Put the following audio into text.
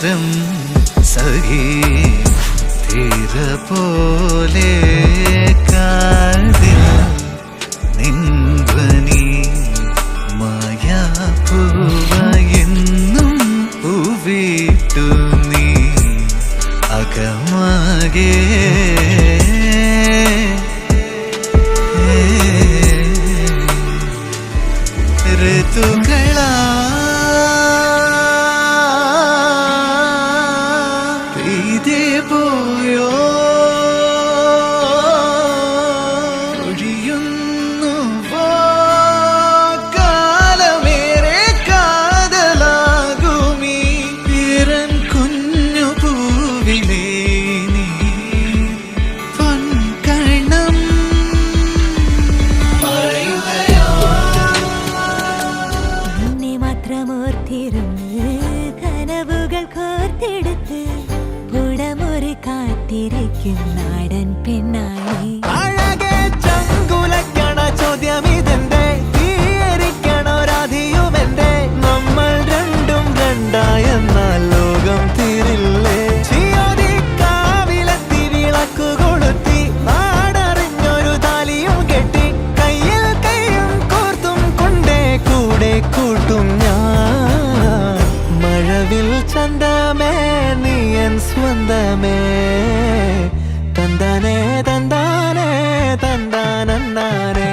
നേരം സഖി തീര പോലെ കാതിൽ നിൻധ്വനി മായാപ്പൂവയെന്നും പൂവിട്ടു നീ അകമാകെ ഋതുകളാ പെയ്തേ പോയോ ഒഴിയുന്നു കാലമേറെ കാതലാകുമീ പിറൻ കുഞ്ഞു പൂവിലേ നീ പൊൻകണം കനവുകൾ കോർത്തെടുത്ത് പുടമുറി കാത്തിരിക്കും നാടൻ പെണ്ണായി അഴകെ ചങ്കുലക്കണ ചോദ്യം ഇതെന്റെ തീയരിക്കണോ രാധിയുമെന്റെ നമ്മൾ രണ്ടും രണ്ടായെന്നാൽ ലോകം തീരില്ലേ കാവിലെത്തി വിളക്കു കൊളുത്തി നാടറിഞ്ഞൊരു താലിയും കെട്ടി കയ്യിൽ കയ്യും കോർത്തും കൊണ്ടേ കൂടെ കൂട്ടും ഞാൻ മഴവിൽ ചന്തമേ നീയൻ സ്വന്തമേ തന്താനേ തന്താനേ തന്താനേ